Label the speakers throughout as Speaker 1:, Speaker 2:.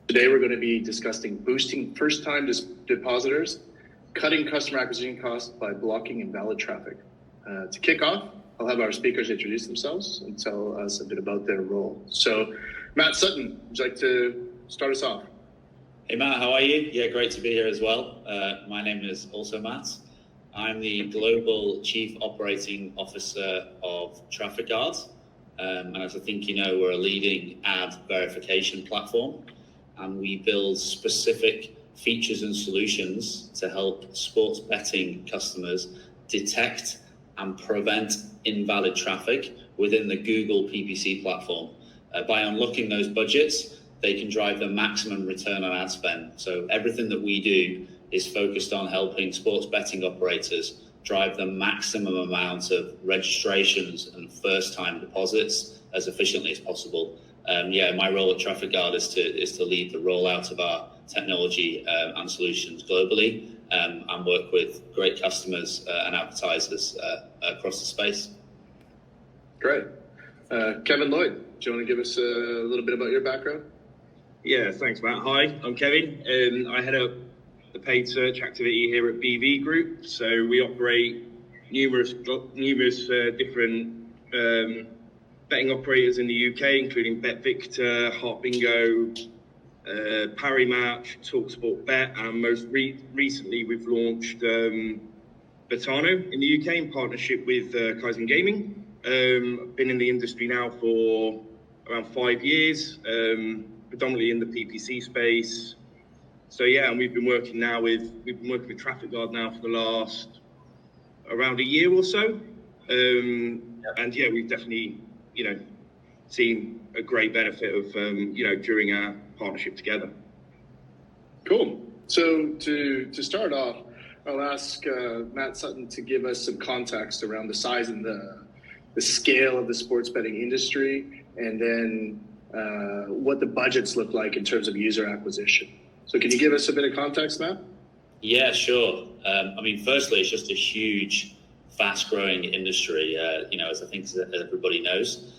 Speaker 1: Today we're going to be discussing boosting first-time depositors, cutting customer acquisition costs by blocking invalid traffic. To kick off, I'll have our speakers introduce themselves and tell us a bit about their role. So, Matt Sutton, would you like to start us off?
Speaker 2: Hey Matt, how are you? Yeah, great to be here as well. My name is also Matt. I'm the Global Chief Operating Officer of TrafficGuard. And as I think you know, we're a leading ad verification platform. And we build specific features and solutions to help sports betting customers detect and prevent invalid traffic within the Google PPC platform. By unlocking those budgets, they can drive the maximum return on ad spend. So everything that we do is focused on helping sports betting operators drive the maximum amount of registrations and first-time deposits as efficiently as possible. My role at TrafficGuard is to lead the rollout of our technology and solutions globally, and work with great customers and advertisers across the space.
Speaker 1: Great. Kevin Lloyd, do you want to give us a little bit about your background?
Speaker 3: Yeah, thanks, Matt. Hi, I'm Kevin. I head up the paid search activity here at BV Group. So we operate numerous different betting operators in the UK, including BetVictor, Heart Bingo, Parimatch, TalkSport Bet, and most recently we've launched Betano in the UK in partnership with Kaizen Gaming. I've been in the industry now for around 5 years, predominantly in the PPC space. So yeah, and we've been working with TrafficGuard now for the last around a year or so. And yeah, we've definitely, seen a great benefit of, during our partnership together.
Speaker 1: Cool. So to start off, I'll ask Matt Sutton to give us some context around the size and the scale of the sports betting industry, and then what the budgets look like in terms of user acquisition. So can you give us a bit of context, Matt?
Speaker 2: Yeah, sure. Firstly, it's just a huge, fast-growing industry, as I think everybody knows.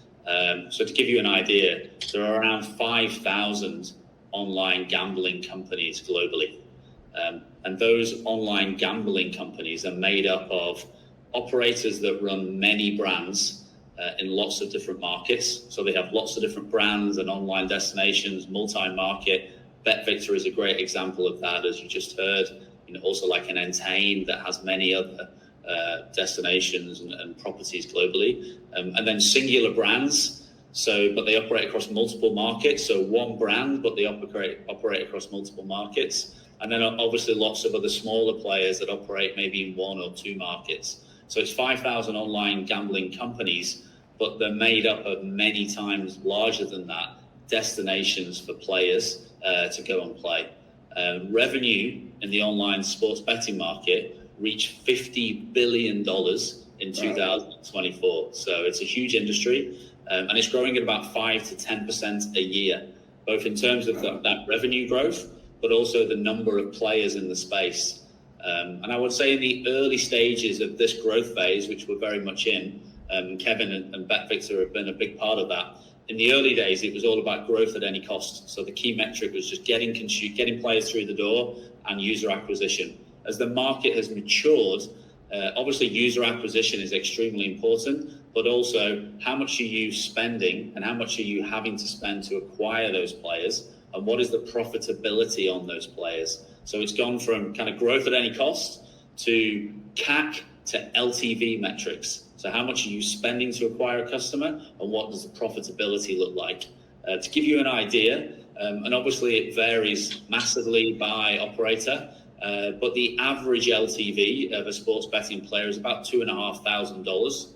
Speaker 2: So to give you an idea, there are around 5,000 online gambling companies globally. And those online gambling companies are made up of operators that run many brands in lots of different markets. So they have lots of different brands and online destinations, multi-market. BetVictor is a great example of that, as you just heard. Also like an Entain that has many other destinations and properties globally, and then singular brands. But they operate across multiple markets. So one brand, but they operate across multiple markets. And then obviously lots of other smaller players that operate maybe in 1 or 2 markets. So it's 5,000 online gambling companies, but they're made up of many times larger than that destinations for players to go and play. Revenue in the online sports betting market reached $50 billion in 2024. So it's a huge industry, and it's growing at about 5 to 10% a year, both in terms of that revenue growth, but also the number of players in the space. And I would say in the early stages of this growth phase, which we're very much in, Kevin and BetVictor have been a big part of that. In the early days, it was all about growth at any cost. So the key metric was just getting players through the door and user acquisition. As the market has matured, obviously user acquisition is extremely important, but also how much are you spending and how much are you having to spend to acquire those players, and what is the profitability on those players? So it's gone from kind of growth at any cost to CAC to LTV metrics. So how much are you spending to acquire a customer, and what does the profitability look like? To give you an idea, and obviously it varies massively by operator, but the average LTV of a sports betting player is about $2,500,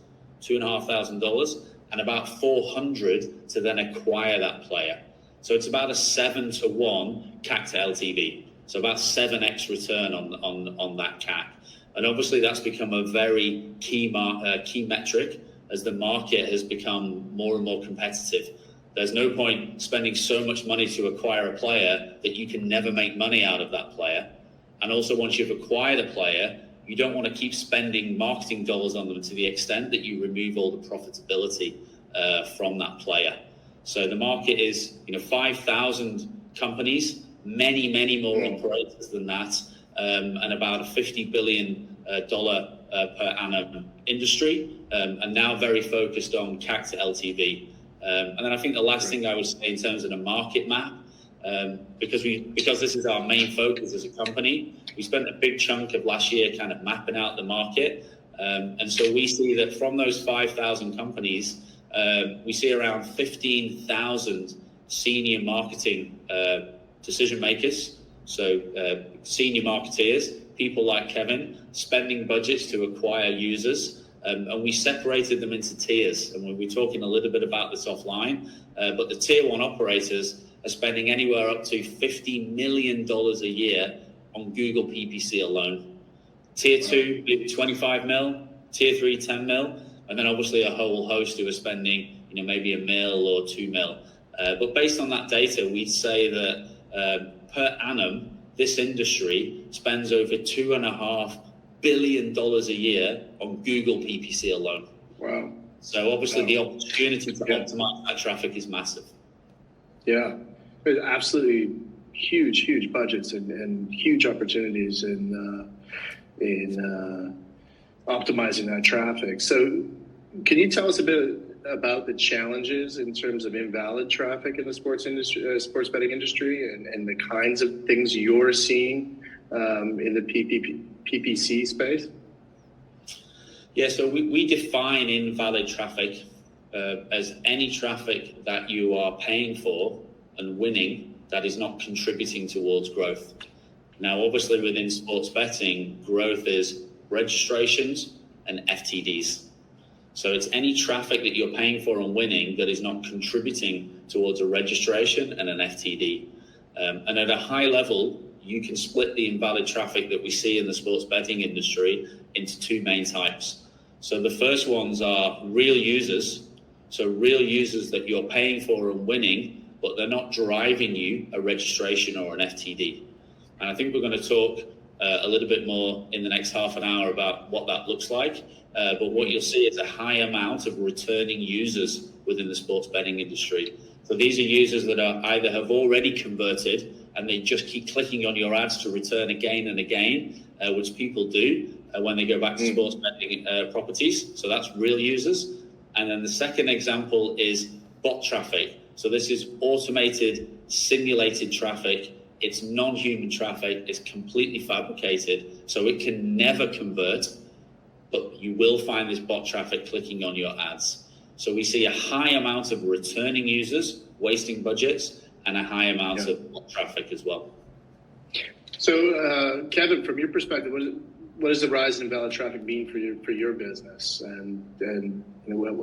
Speaker 2: and about $400 to then acquire that player. So it's about a 7-to-1 CAC to LTV. So about 7x return on that CAC. And obviously that's become a very key metric as the market has become more and more competitive. There's no point spending so much money to acquire a player that you can never make money out of that player. And also once you've acquired a player, you don't want to keep spending marketing dollars on them to the extent that you remove all the profitability from that player. So the market is 5,000 companies, many more operators than that, and about a $50 billion per annum industry, and now very focused on CAC to LTV. And then I think the last thing I would say in terms of the market map, because this is our main focus as a company, we spent a big chunk of last year kind of mapping out the market. And so we see that from those 5,000 companies, we see around 15,000 senior marketing decision makers. So senior marketeers, people like Kevin, spending budgets to acquire users. And we separated them into tiers. And we'll be talking a little bit about this offline. But the tier one operators are spending anywhere up to $50 million a year on Google PPC alone. Tier two, maybe 25 mil. Tier three, 10 mil. And then obviously a whole host who are spending, maybe $1 million or $2 million. But based on that data, we'd say that per annum, this industry spends over $2.5 billion a year on Google PPC alone.
Speaker 1: Wow.
Speaker 2: So obviously the opportunity to optimize that traffic is massive.
Speaker 1: Yeah, absolutely huge budgets and huge opportunities in optimizing that traffic. So can you tell us a bit about the challenges in terms of invalid traffic in the sports betting industry, and the kinds of things you're seeing in the PPC space?
Speaker 2: Yeah, so we define invalid traffic as any traffic that you are paying for and winning that is not contributing towards growth. Now, obviously within sports betting, growth is registrations and FTDs. So it's any traffic that you're paying for and winning that is not contributing towards a registration and an FTD. And at a high level, you can split the invalid traffic that we see in the sports betting industry into two main types. So the first ones are real users. So real users that you're paying for and winning, but they're not driving you a registration or an FTD. And I think we're going to talk a little bit more in the next half an hour about what that looks like. But what you'll see is a high amount of returning users within the sports betting industry. So these are users that are either have already converted and they just keep clicking on your ads to return again and again, which people do when they go back to sports betting properties. So that's real users. And then the second example is bot traffic. So this is automated, simulated traffic. It's non-human traffic. It's completely fabricated. So it can never convert, but you will find this bot traffic clicking on your ads. So we see a high amount of returning users wasting budgets and a high amount of bot traffic as well.
Speaker 1: So, Kevin, from your perspective, what does the rise in invalid traffic mean for your business, and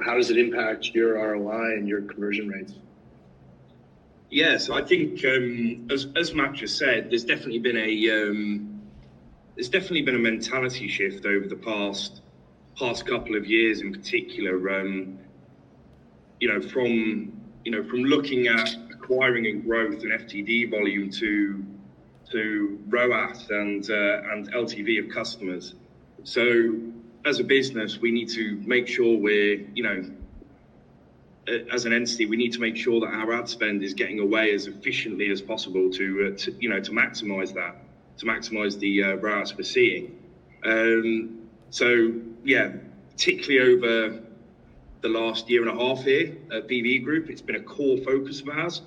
Speaker 1: how does it impact your ROI and your conversion rates?
Speaker 3: Yes, I think as Matt just said, there's definitely been a mentality shift over the past couple of years, in particular. From looking at acquiring and growth and FTD volume to ROAS and LTV of customers. So as a business, we need to make sure as an entity, we need to make sure that our ad spend is getting away as efficiently as possible to maximize that, to maximize the ROAS we're seeing. Particularly over the last year and a half here at BV Group, it's been a core focus of ours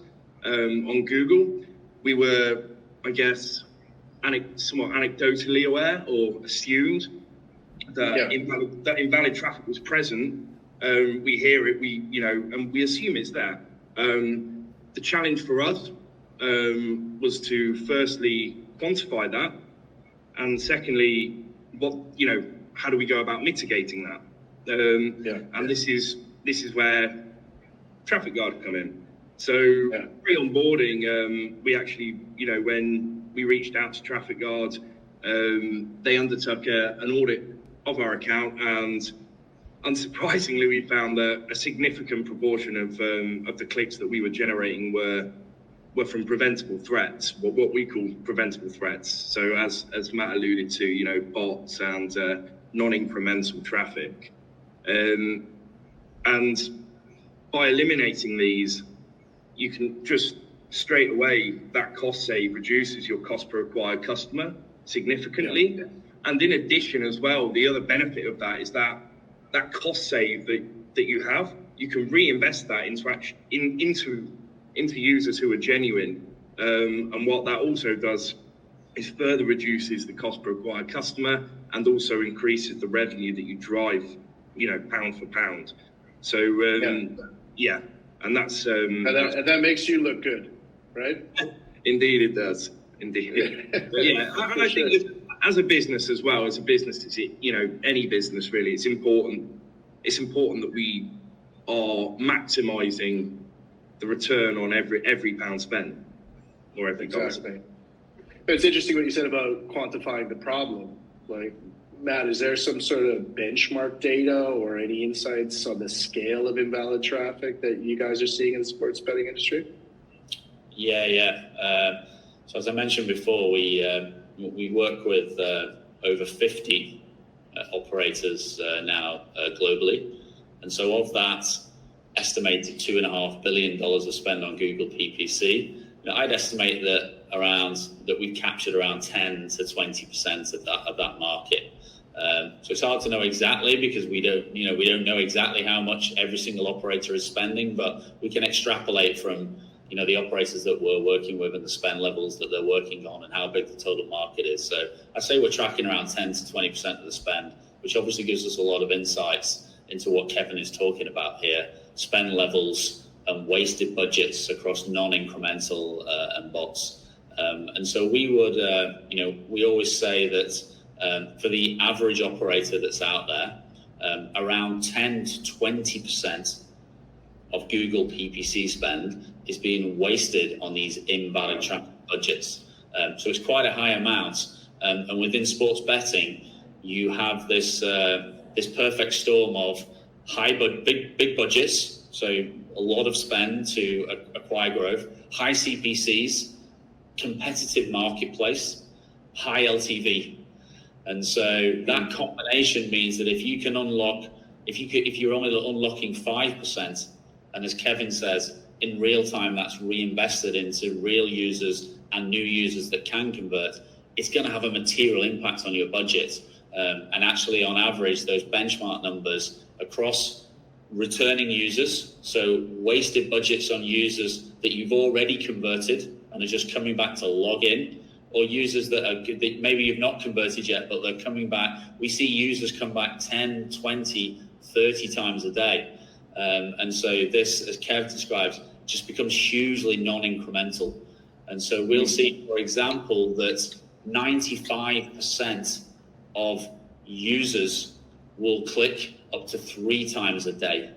Speaker 3: on Google. We were, I guess, somewhat anecdotally aware or assumed that invalid traffic was present. We hear it, and we assume it's there. The challenge for us was to firstly quantify that, and secondly, how do we go about mitigating that? And this is where TrafficGuard come in. So pre-onboarding, we actually, when we reached out to TrafficGuard, they undertook an audit of our account, and unsurprisingly, we found that a significant proportion of the clicks that we were generating were from preventable threats, what we call preventable threats. So as Matt alluded to, bots and non-incremental traffic. And by eliminating these, you can just straight away that cost save reduces your cost per acquired customer significantly. Yeah. And in addition as well, the other benefit of that is that cost save that you have, you can reinvest that into users who are genuine. And what that also does is further reduces the cost per acquired customer and also increases the revenue that you drive, pound for pound. So, yeah. And that's...
Speaker 1: and that makes you look good, right?
Speaker 3: Indeed it does. Indeed. Yeah, and I think as a business as well, any business really, it's important that we are maximising the return on every pound spent or every dollar spent.
Speaker 1: It's interesting what you said about quantifying the problem. Like, Matt, is there some sort of benchmark data or any insights on the scale of invalid traffic that you guys are seeing in the sports betting industry?
Speaker 2: Yeah. So as I mentioned before, we work with over 50 operators now globally. And so of that estimated $2.5 billion of spend on Google PPC, I'd estimate that we've captured around 10 to 20% of that market. So it's hard to know exactly because we don't know exactly how much every single operator is spending, but we can extrapolate from the operators that we're working with and the spend levels that they're working on and how big the total market is. So I'd say we're tracking around 10 to 20% of the spend, which obviously gives us a lot of insights into what Kevin is talking about here, spend levels and wasted budgets across non-incremental and bots. And so we would, we always say that for the average operator that's out there, around 10 to 20% of Google PPC spend is being wasted on these invalid traffic budgets. So it's quite a high amount. And within sports betting, you have this perfect storm of big budgets, so a lot of spend to acquire growth, high CPCs, competitive marketplace, high LTV. And so that combination means that if you're only unlocking 5%, and as Kevin says, in real time, that's reinvested into real users and new users that can convert, it's going to have a material impact on your budget. And actually, on average, those benchmark numbers across returning users, so wasted budgets on users that you've already converted and are just coming back to log in, or users that maybe you've not converted yet, but they're coming back. We see users come back 10, 20, 30 times a day. And so this, as Kev describes, just becomes hugely non-incremental. And so we'll see, for example, that 95% of users will click up to 3 times a day.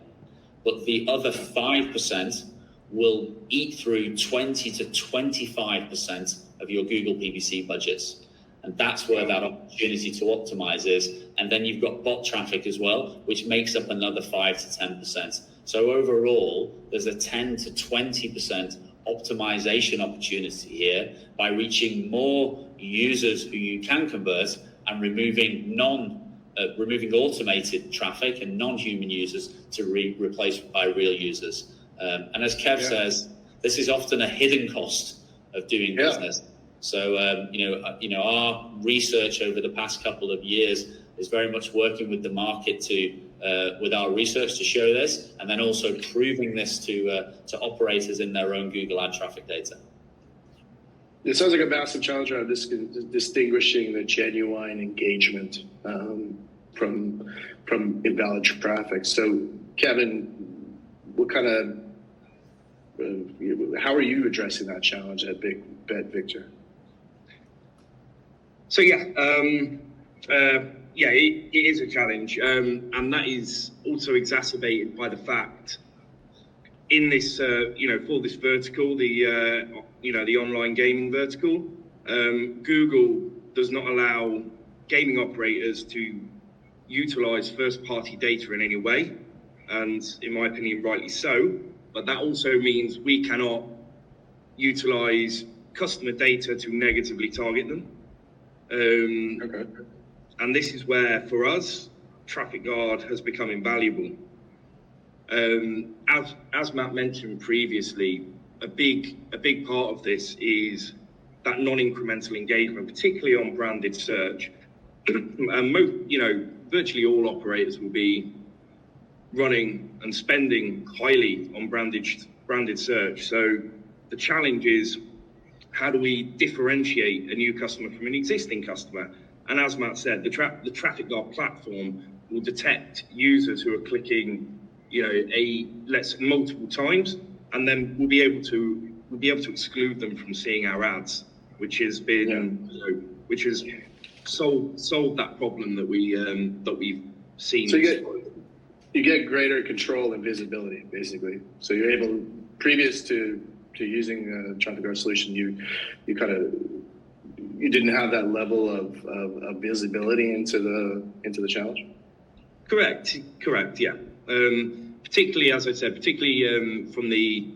Speaker 2: But the other 5% will eat through 20 to 25% of your Google PPC budgets. And that's where that opportunity to optimize is. And then you've got bot traffic as well, which makes up another 5 to 10%. So overall, there's a 10 to 20% optimization opportunity here by reaching more users who you can convert and removing automated traffic and non-human users to replace by real users. And as Kev says, this is often a hidden cost of doing business. So, our research over the past couple of years is very much working with the market with our research to show this, and then also proving this to operators in their own Google ad traffic data.
Speaker 1: It sounds like a massive challenge around distinguishing the genuine engagement from invalid traffic. So, Kevin, what kind of how are you addressing that challenge at Big Bet Victor?
Speaker 3: So it is a challenge, and that is also exacerbated by the fact in this, for this vertical, the online gaming vertical, Google does not allow gaming operators to utilize first-party data in any way, and in my opinion, rightly so. But that also means we cannot utilize customer data to negatively target them. And this is where, for us, TrafficGuard has become invaluable. As Matt mentioned previously, a big part of this is that non-incremental engagement, particularly on branded search. And most, virtually all operators will be running and spending highly on branded search. So the challenge is, how do we differentiate a new customer from an existing customer? And as Matt said, the TrafficGuard platform will detect users who are clicking, multiple times, and then we'll be able to exclude them from seeing our ads, which has been, which has solved that problem that we've seen.
Speaker 1: So you get greater control and visibility, basically. So you're able, previous to using a TrafficGuard solution, you didn't have that level of visibility into the challenge. Correct.
Speaker 3: Yeah. Particularly, as I said, from the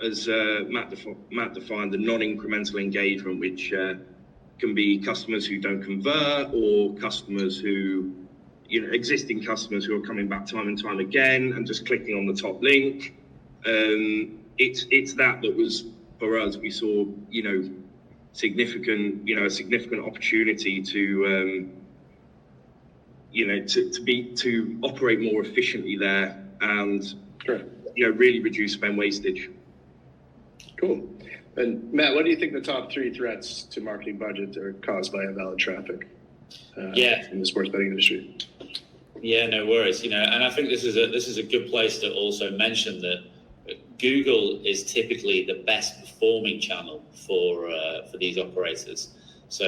Speaker 3: as Matt defined, the non-incremental engagement, which can be customers who don't convert, or customers who, existing customers who are coming back time and time again and just clicking on the top link. It's that was, for us, we saw, significant opportunity to operate more efficiently there, and really reduce spend wastage.
Speaker 1: Cool. And Matt, what do you think the top 3 threats to marketing budget are caused by invalid traffic in the sports betting industry?
Speaker 2: Yeah, no worries. And I think this is a good place to also mention that Google is typically the best performing channel for these operators. So,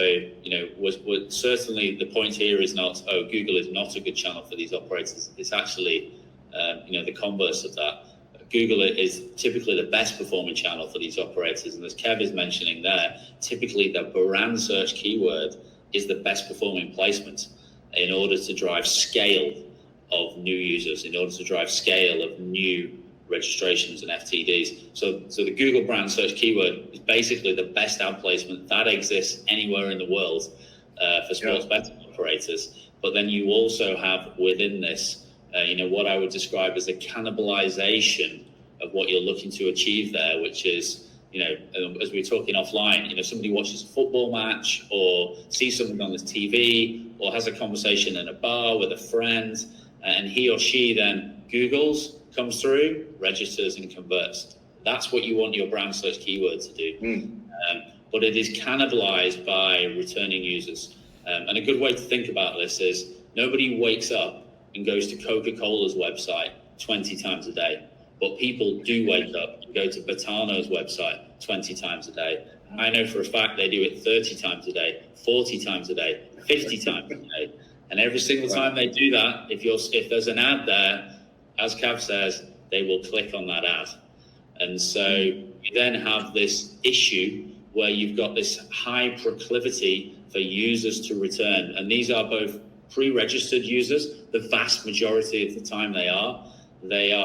Speaker 2: certainly the point here is not, Google is not a good channel for these operators. It's actually, the converse of that. Google is typically the best performing channel for these operators. And as Kev is mentioning there, typically the brand search keyword is the best performing placement in order to drive scale of new users, in order to drive scale of new registrations and FTDs. So the Google brand search keyword is basically the best ad placement that exists anywhere in the world for sports betting operators. But then you also have within this, what I would describe as a cannibalization of what you're looking to achieve there, which is, as we were talking offline, somebody watches a football match or sees something on the TV or has a conversation in a bar with a friend, and he or she then Googles, comes through, registers and converts. That's what you want your brand search keyword to do. But it is cannibalized by returning users. And a good way to think about this is nobody wakes up and goes to Coca-Cola's website 20 times a day. But people do wake up and go to Betano's website 20 times a day. I know for a fact they do it 30 times a day, 40 times a day, 50 times a day. And every single time they do that, if there's an ad there, as Cav says, they will click on that ad. And so you then have this issue where you've got this high proclivity for users to return. And these are both pre-registered users. The vast majority of the time they are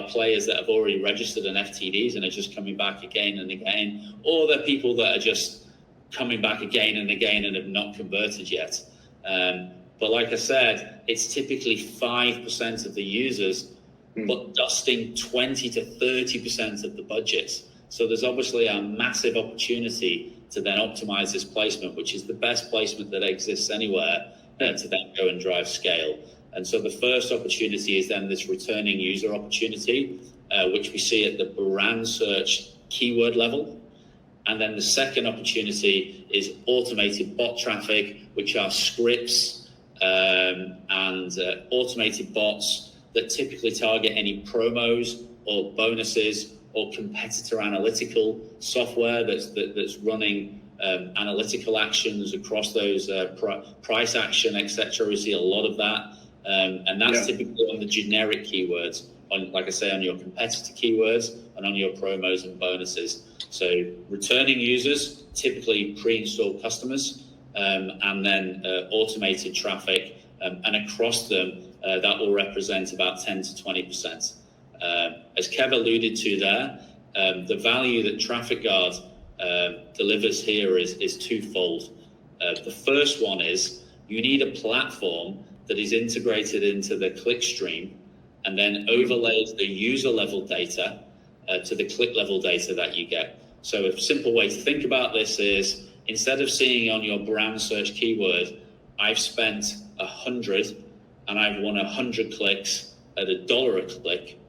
Speaker 2: players that have already registered an FTDs and are just coming back again and again, or they're people that are just coming back again and again and have not converted yet. But like I said, it's typically 5% of the users, but dusting 20 to 30% of the budgets. So there's obviously a massive opportunity to then optimize this placement, which is the best placement that exists anywhere, to then go and drive scale. And so the first opportunity is then this returning user opportunity, which we see at the brand search keyword level. And then the second opportunity is automated bot traffic, which are scripts and automated bots that typically target any promos or bonuses or competitor analytical software that's running analytical actions across those price action, etc. We see a lot of that. And that's typically on the generic keywords, like I say, on your competitor keywords and on your promos and bonuses. So returning users, typically pre-installed customers, and then automated traffic, and across them, that will represent about 10 to 20%. As Kev alluded to there, the value that TrafficGuard delivers here is twofold. The first one is you need a platform that is integrated into the clickstream and then overlays the user level data to the click level data that you get. So a simple way to think about this is, instead of seeing on your brand search keyword, I've spent 100 and I've won 100 clicks at $1 a click,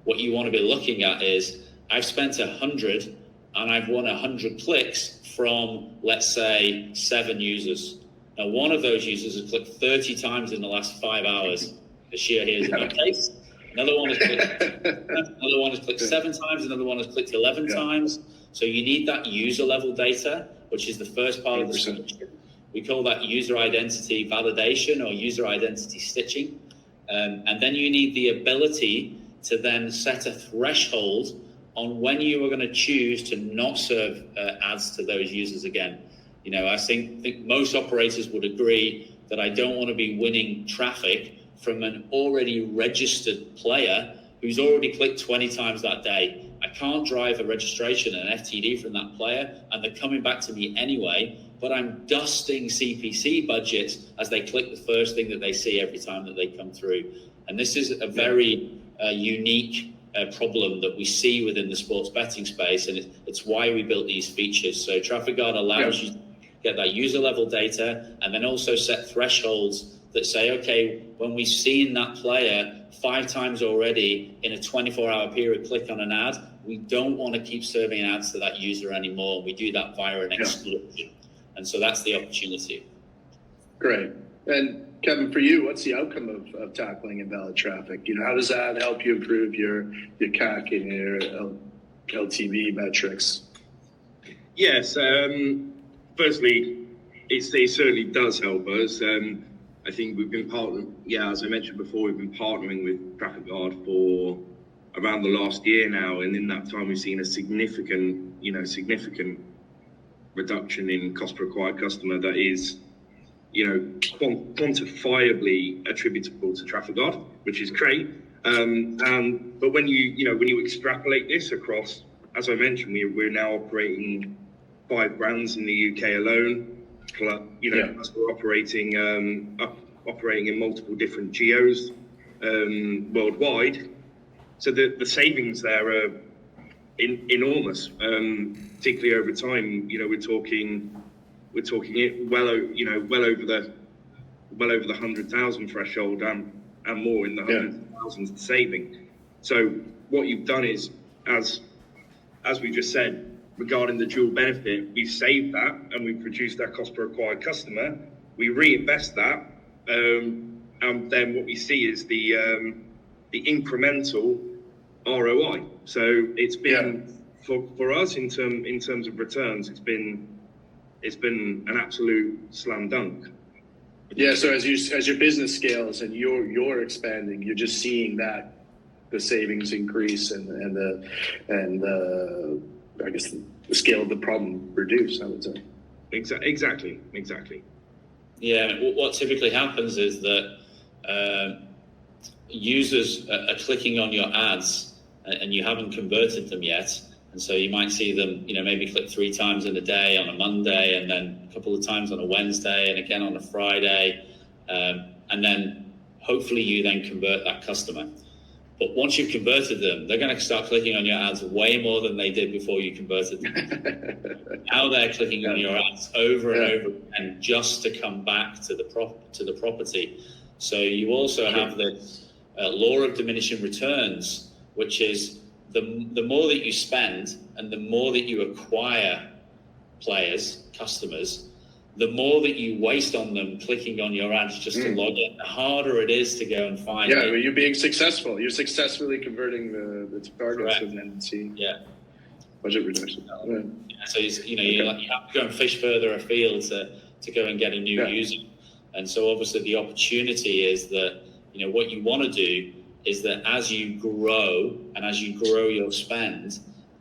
Speaker 2: what you want to be looking at is, I've spent 100 and I've won 100 clicks from, let's say, 7 users. Now, one of those users has clicked 30 times in the last 5 hours. The sheer here's an update. Another one has clicked 7 times. Another one has clicked 11 times. So you need that user level data, which is the first part 100%. Of the solution. We call that user identity validation or user identity stitching. And then you need the ability to then set a threshold on when you are going to choose to not serve ads to those users again. You know, I think most operators would agree that I don't want to be winning traffic from an already registered player who's already clicked 20 times that day. I can't drive a registration and an FTD from that player, and they're coming back to me anyway, but I'm dusting CPC budgets as they click the first thing that they see every time that they come through. And this is a very unique problem that we see within the sports betting space, and it's why we built these features. So TrafficGuard allows you to get that user level data, and then also set thresholds that say, okay, when we've seen that player 5 times already in a 24-hour period click on an ad, we don't want to keep serving ads to that user anymore. We do that via an exclusion. And so that's the opportunity.
Speaker 1: Great. And Kevin, for you, what's the outcome of tackling invalid traffic? You know, how does that help you improve your CAC and your LTV metrics?
Speaker 3: Yes. Firstly, it certainly does help us. I think we've been as I mentioned before, we've been partnering with TrafficGuard for around the last year now, and in that time we've seen a significant reduction in cost per acquired customer that is, quantifiably attributable to TrafficGuard, which is great. But when you extrapolate this across, as I mentioned, we're now operating 5 brands in the UK alone. As we're operating in multiple different geos worldwide. So the savings there are enormous, particularly over time. We're talking it well over the 100,000 threshold and more in the hundreds of thousands saving. So what you've done is, as we just said, regarding the dual benefit, we've saved that and we've reduced our cost per acquired customer. We reinvest that, and then what we see is the incremental ROI. So it's been for us in terms of returns, it's been an absolute slam dunk.
Speaker 1: Yeah. So as your business scales and you're expanding, you're just seeing that the savings increase and I guess the scale of the problem reduce, I would say.
Speaker 3: Exactly.
Speaker 2: Yeah, what typically happens is that users are clicking on your ads and you haven't converted them yet. And so you might see them, maybe click 3 times in a day on a Monday, and then a couple of times on a Wednesday, and again on a Friday. And then hopefully you then convert that customer. But once you've converted them, they're going to start clicking on your ads way more than they did before you converted them. Now they're clicking on your ads over and over again just to come back to the property. So you also have this law of diminishing returns, which is the more that you spend and the more that you acquire customers, the more that you waste on them clicking on your ads just to log in, the harder it is to go and find it.
Speaker 1: Well, you're being successful. You're successfully converting the targets. Correct. And then see budget reduction.
Speaker 2: So you have to go and fish further afield to go and get a new user. And so obviously the opportunity is that what you want to do is that as you grow and as you grow your spend,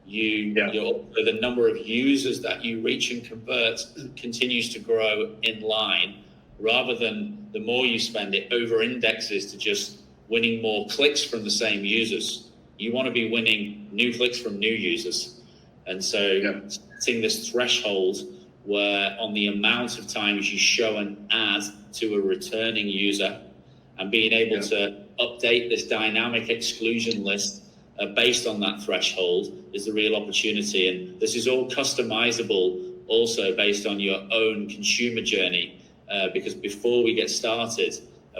Speaker 2: the number of users that you reach and convert continues to grow in line, rather than the more you spend, it over indexes to just winning more clicks from the same users. You want to be winning new clicks from new users. And so setting this threshold where on the amount of times you show an ad to a returning user and being able to update this dynamic exclusion list based on that threshold is the real opportunity. And this is all customizable also based on your own consumer journey, because before we get started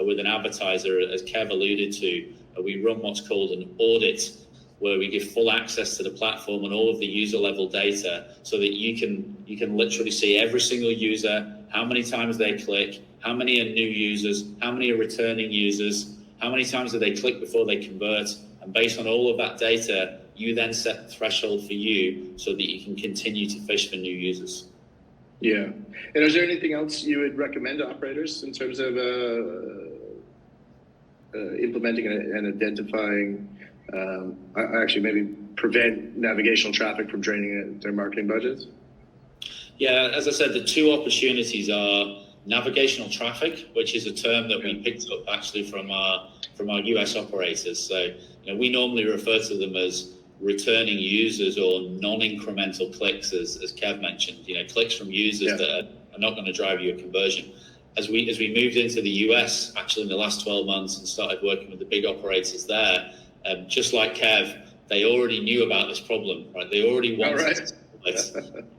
Speaker 2: with an advertiser, as Kev alluded to, we run what's called an audit, where we give full access to the platform and all of the user level data, so that you can literally see every single user, how many times they click, how many are new users, how many are returning users, how many times do they click before they convert. And based on all of that data, you then set the threshold for you so that you can continue to fish for new users.
Speaker 1: Yeah. And is there anything else you would recommend to operators in terms of implementing and identifying, actually maybe prevent navigational traffic from draining their marketing budgets?
Speaker 2: Yeah, as I said, the two opportunities are navigational traffic, which is a term that we picked up actually from our US operators. So, we normally refer to them as returning users or non-incremental clicks, as Kev mentioned. Clicks from users that are not going to drive you a conversion. As we moved into the US, actually in the last 12 months, and started working with the big operators there, just like Kev, they already knew about this problem, right? They already wanted it.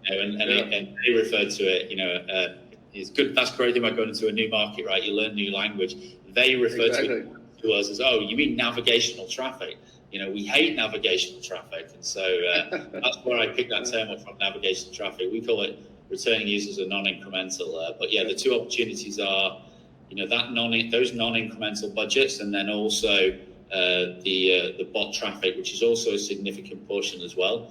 Speaker 2: And they referred to it, it's good. That's great about going into a new market, right? You learn new language. They refer to us as, oh, you mean navigational traffic? We hate navigational traffic. And so that's where I picked that term up from, navigational traffic. We call it returning users are non-incremental. But yeah, the two opportunities are, those non-incremental budgets, and then also the bot traffic, which is also a significant portion as well.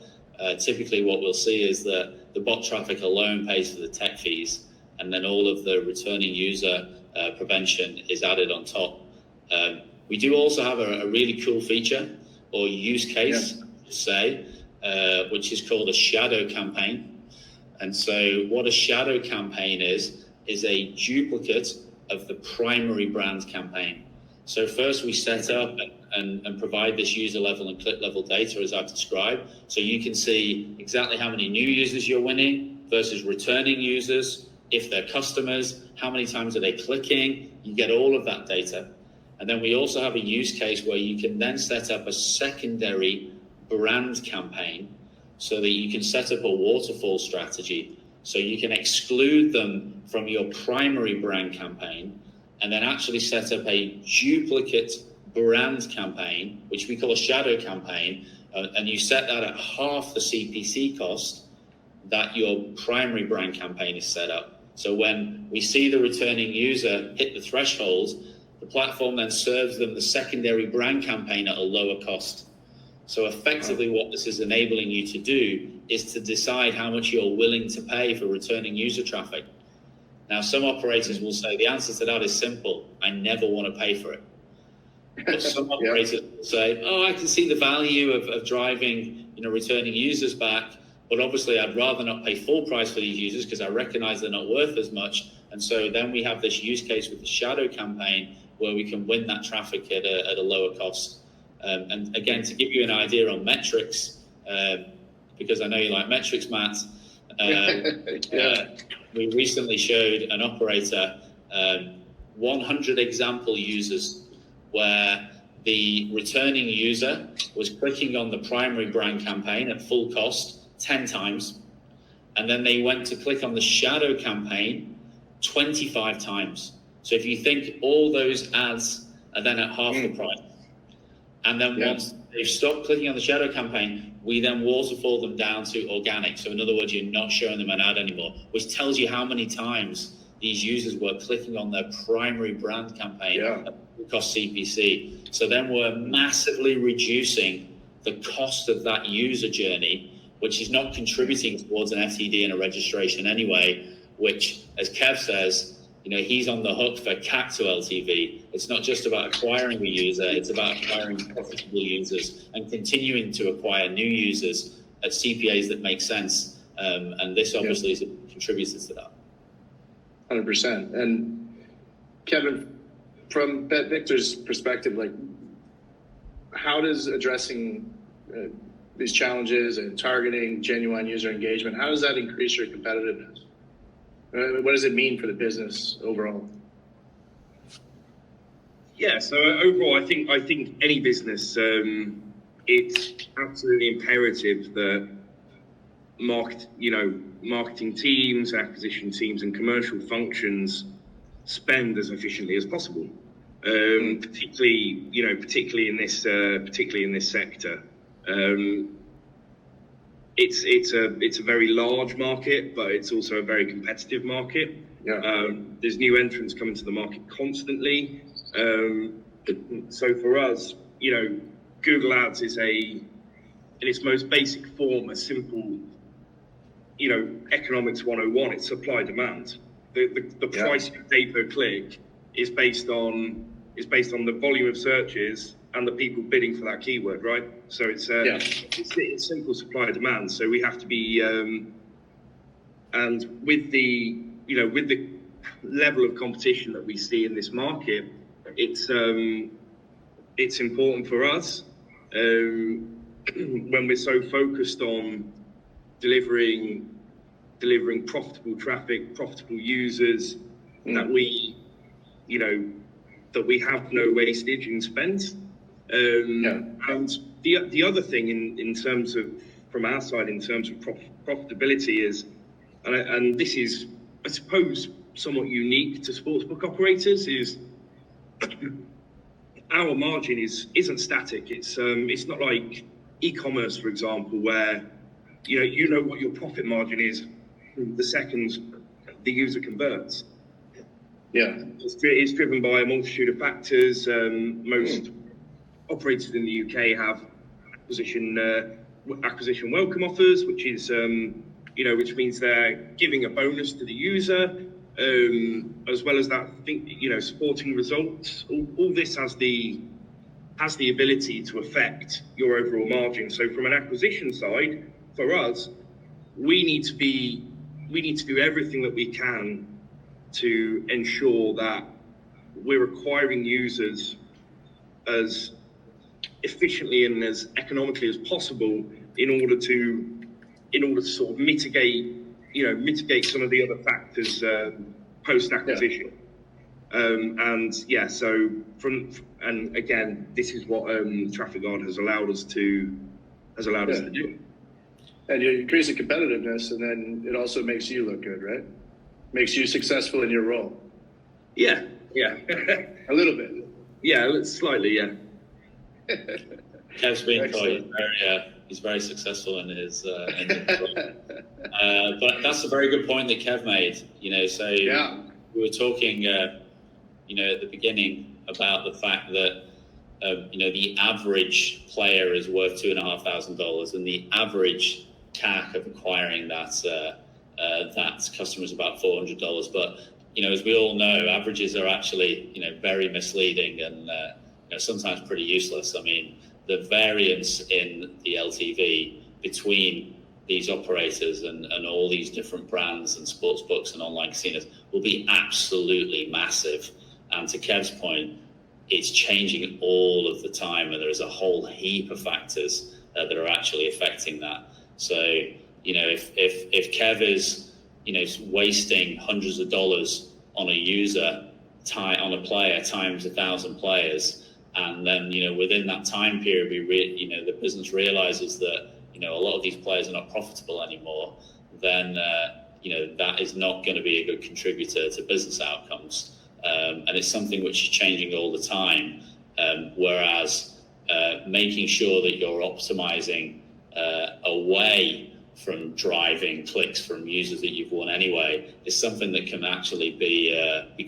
Speaker 2: Typically what we'll see is that the bot traffic alone pays for the tech fees, and then all of the returning user prevention is added on top. We do also have a really cool feature or use case, which is called a shadow campaign. And so what a shadow campaign is a duplicate of the primary brand campaign. So first we set up and provide this user level and click level data as I've described. So you can see exactly how many new users you're winning versus returning users, if they're customers, how many times are they clicking. You get all of that data. And then we also have a use case where you can then set up a secondary brand campaign so that you can set up a waterfall strategy. So you can exclude them from your primary brand campaign and then actually set up a duplicate brand campaign, which we call a shadow campaign, and you set that at half the CPC cost that your primary brand campaign is set up. So when we see the returning user hit the threshold, the platform then serves them the secondary brand campaign at a lower cost. So effectively what this is enabling you to do is to decide how much you're willing to pay for returning user traffic. Now, some operators will say the answer to that is simple: I never want to pay for it. But some operators will say, oh, I can see the value of driving, returning users back, but obviously I'd rather not pay full price for these users because I recognize they're not worth as much. And so then we have this use case with the shadow campaign where we can win that traffic at a lower cost. And again, to give you an idea on metrics, because I know you like metrics, Matt, we recently showed an operator 100 example users where the returning user was clicking on the primary brand campaign at full cost 10 times, and then they went to click on the shadow campaign 25 times. So if you think all those ads are then at half the price, and then once they've stopped clicking on the shadow campaign, we then waterfall them down to organic. So in other words, you're not showing them an ad anymore, which tells you how many times these users were clicking on their primary brand campaign at cost CPC. So then we're massively reducing the cost of that user journey, which is not contributing towards an FTD and a registration anyway, which, as Kev says, he's on the hook for CAC to LTV. It's not just about acquiring a user, it's about acquiring profitable users and continuing to acquire new users at CPAs that make sense. And this obviously is a contributor to that.
Speaker 1: 100%. And Kevin, from BetVictor's perspective, how does addressing these challenges and targeting genuine user engagement, how does that increase your competitiveness? What does it mean for the business overall?
Speaker 3: Yeah, so overall, I think any business, it's absolutely imperative that marketing teams, acquisition teams, and commercial functions spend as efficiently as possible. Particularly in this sector. It's a very large market, but it's also a very competitive market.
Speaker 1: Yeah.
Speaker 3: There's new entrants coming to the market constantly. So for us, Google Ads is in its most basic form, a simple, economics 101. It's supply demand. The price you pay per click is based on the volume of searches and the people bidding for that keyword, right? So it's simple supply and demand. So we have to be, and with the level of competition that we see in this market, it's important for us when we're so focused on delivering profitable traffic, profitable users, that we have no wastage in spend. And the other thing in terms of, from our side, in terms of profitability is, and this is, I suppose, somewhat unique to sportsbook operators, is our margin isn't static. It's not like e-commerce, for example, where you know what your profit margin is the second the user converts.
Speaker 1: Yeah,
Speaker 3: it's driven by a multitude of factors. Most operators in the UK have acquisition welcome offers, which is which means they're giving a bonus to the user, as well as that. Supporting results. All this has the ability to affect your overall margin. So from an acquisition side, for us, we need to do everything that we can to ensure that we're acquiring users as efficiently and as economically as possible in order to sort of mitigate some of the other factors post acquisition. And again, this is what TrafficGuard has allowed us to do.
Speaker 1: And you increase the competitiveness, and then it also makes you look good, right? Makes you successful in your role.
Speaker 3: Yeah.
Speaker 1: A little bit.
Speaker 3: Yeah, slightly, yeah.
Speaker 2: Kev's been he's very successful in his role. But that's a very good point that Kev made. We were talking, at the beginning about the fact that the average player is worth $2,500, and the average CAC of acquiring that customer is about $400. But as we all know, averages are actually very misleading and sometimes pretty useless. I mean, the variance in the LTV between these operators and all these different brands and sportsbooks and online casinos will be absolutely massive. And to Kev's point, it's changing all of the time, and there's a whole heap of factors that are actually affecting that. So, if Kev is, wasting hundreds of dollars on a user, on a player times 1,000 players, and then, within that time period, the business realizes that, a lot of these players are not profitable anymore, then, that is not going to be a good contributor to business outcomes. And it's something which is changing all the time. Whereas making sure that you're optimizing away from driving clicks from users that you've won anyway is something that can actually be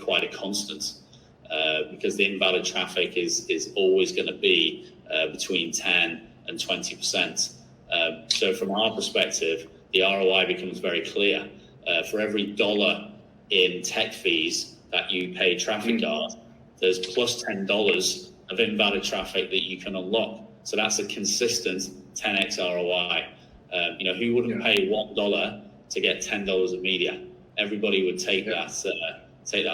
Speaker 2: quite a constant, because the invalid traffic is always going to be between 10 and 20%. So from our perspective, the ROI becomes very clear. For every dollar in tech fees that you pay TrafficGuard, there's plus $10 of invalid traffic that you can unlock. So that's a consistent 10x ROI. Who wouldn't pay $1 to get $10 of media? Everybody would take that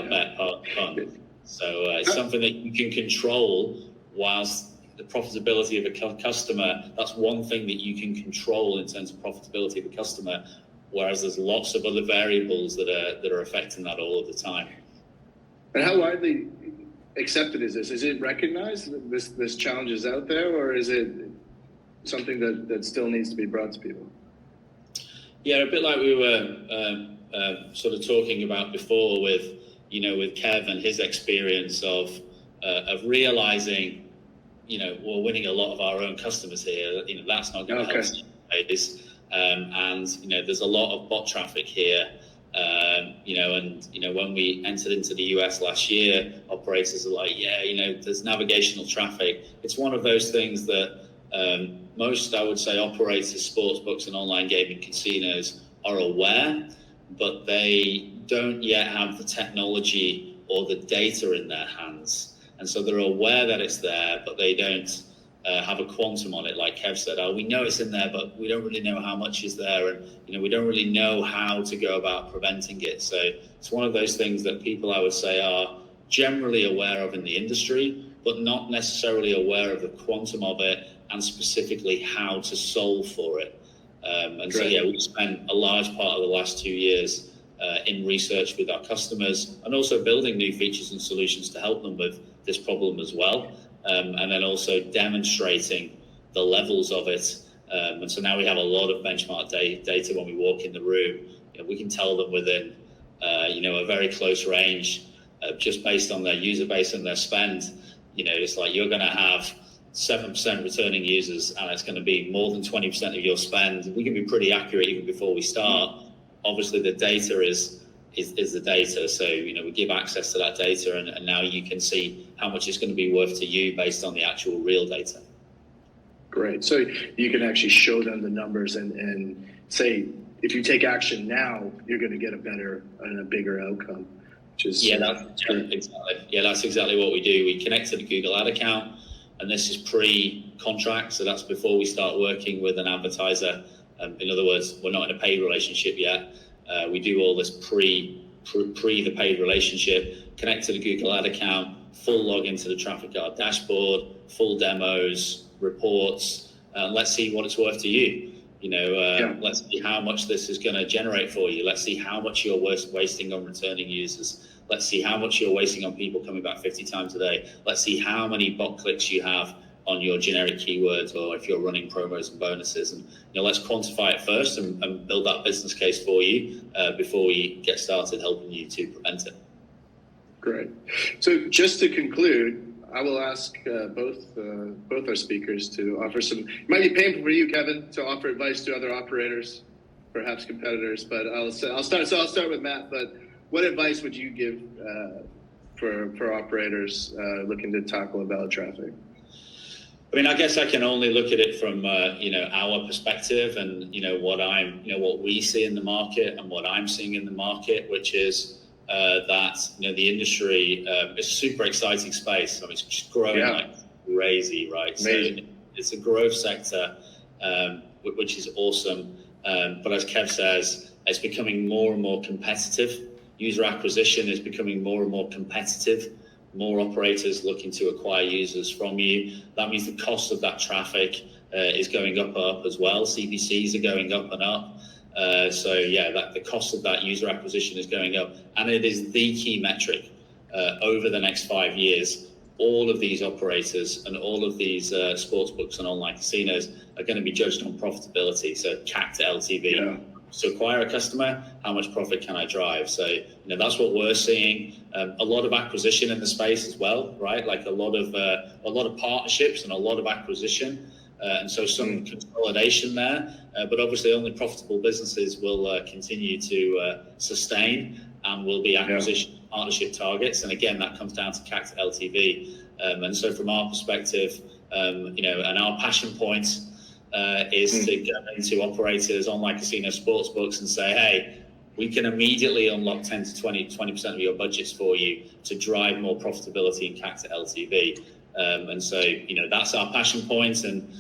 Speaker 2: bet punt. So it's something that you can control, whilst the profitability of a customer, that's one thing that you can control in terms of profitability of the customer, whereas there's lots of other variables that are affecting that all of the time.
Speaker 1: And how widely accepted is this? Is it recognized that this challenge is out there, or is it something that still needs to be brought to people?
Speaker 2: Yeah, a bit like we were sort of talking about before with Kev and his experience of realizing, we're winning a lot of our own customers here. That's not going to help CPAs. And there's a lot of bot traffic here. When we entered into the US last year, operators are like, there's navigational traffic. It's one of those things that most, I would say, operators, sportsbooks and online gaming casinos are aware, but they don't yet have the technology or the data in their hands. And so they're aware that it's there, but they don't have a quantum on it. Like Kev said, we know it's in there, but we don't really know how much is there. And, we don't really know how to go about preventing it. So it's one of those things that people, I would say, are generally aware of in the industry, but not necessarily aware of the quantum of it and specifically how to solve for it. So we've spent a large part of the last 2 years in research with our customers and also building new features and solutions to help them with this problem as well. And then also demonstrating the levels of it. And so now we have a lot of benchmark data when we walk in the room. We can tell them within, a very close range, just based on their user base and their spend. It's like you're going to have 7% returning users, and it's going to be more than 20% of your spend. We can be pretty accurate even before we start. Obviously, the data is the data. So, we give access to that data, and now you can see how much it's going to be worth to you based on the actual real data.
Speaker 1: Great. So you can actually show them the numbers and say, if you take action now, you're going to get a better and a bigger outcome. Which is,
Speaker 2: that's exactly what we do. We connect to the Google ad account, and this is pre-contract. So that's before we start working with an advertiser. In other words, we're not in a paid relationship yet. We do all this pre the paid relationship, connect to the Google ad account, full login to the TrafficGuard dashboard, full demos, reports. Let's see what it's worth to you. Let's see how much this is going to generate for you. Let's see how much you're wasting on returning users. Let's see how much you're wasting on people coming back 50 times a day. Let's see how many bot clicks you have on your generic keywords, or if you're running promos and bonuses. And let's quantify it first and build that business case for you before we get started helping you to prevent it.
Speaker 1: Great. So just to conclude, I will ask both our speakers to offer some. It might be painful for you, Kevin, to offer advice to other operators, perhaps competitors. But I'll start. So I'll start with Matt. But what advice would you give for operators looking to tackle invalid traffic?
Speaker 2: I mean, I guess I can only look at it from our perspective and what we see in the market and what I'm seeing in the market, which is that the industry is a super exciting space. I mean, it's just growing like crazy, right? Amazing. So it's a growth sector, which is awesome. But as Kev says, it's becoming more and more competitive. User acquisition is becoming more and more competitive. More operators looking to acquire users from you. That means the cost of that traffic is going up as well. CPCs are going up and up. The cost of that user acquisition is going up, and it is the key metric over the next 5 years. All of these operators and all of these sportsbooks and online casinos are going to be judged on profitability. So CAC to LTV. Yeah. To acquire a customer, how much profit can I drive? So that's what we're seeing. A lot of acquisition in the space as well, right? Like a lot of partnerships and a lot of acquisition, and so some consolidation there. But obviously, only profitable businesses will continue to sustain and will be acquisition partnership targets. And again, that comes down to CAC to LTV. And so, from our perspective, and our passion point. Is to go into operators, online casino, sports books and say, hey, we can immediately unlock 10 to 20% of your budgets for you to drive more profitability in CAC to LTV. And so, that's our passion point, and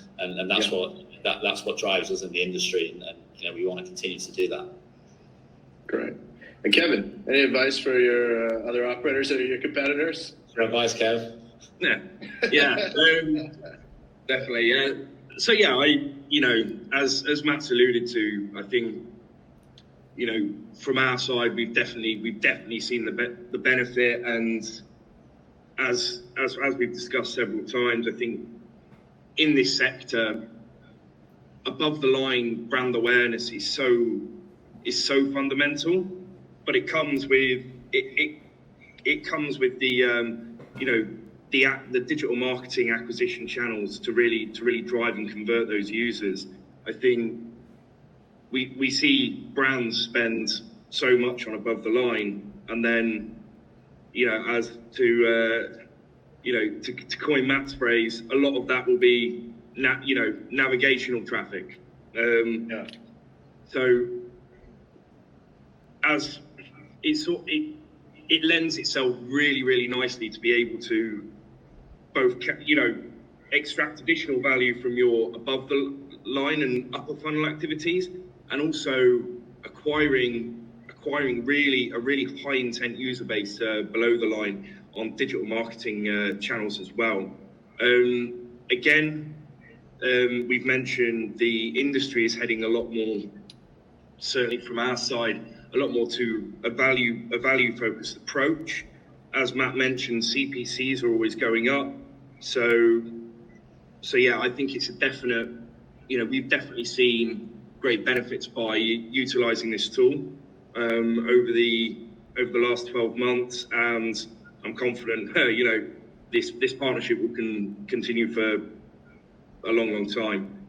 Speaker 2: that's what drives us in the industry. And we want to continue to do that. Great.
Speaker 1: And Kevin, any advice for your other operators or your competitors?
Speaker 2: Your advice, Kev?
Speaker 3: Definitely. So as Matt's alluded to, I think from our side we've definitely seen the benefit, and as we've discussed several times, I think in this sector above the line brand awareness is so fundamental, but it comes with it comes with the the digital marketing acquisition channels to really drive and convert those users. I think we see brands spend so much on above the line, and then as to coin Matt's phrase, a lot of that will be navigational traffic. So as it lends itself really nicely to be able to both extract additional value from your above the line and upper funnel activities, and also acquiring a really high intent user base below the line on digital marketing channels as well. Again, we've mentioned the industry is heading a lot more, certainly from our side, a lot more to a value focused approach. As Matt mentioned, CPCs are always going up. So yeah, I think it's a definite, we've definitely seen great benefits by utilizing this tool over the last 12 months, and I'm confident this partnership will continue for a long time.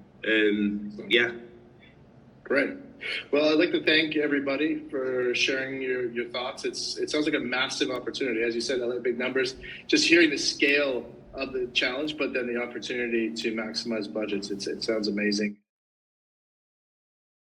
Speaker 3: Yeah.
Speaker 1: Great. Well, I'd like to thank everybody for sharing your thoughts. It sounds like a massive opportunity. As you said, I like big numbers. Just hearing the scale of the challenge, but then the opportunity to maximize budgets, it sounds amazing.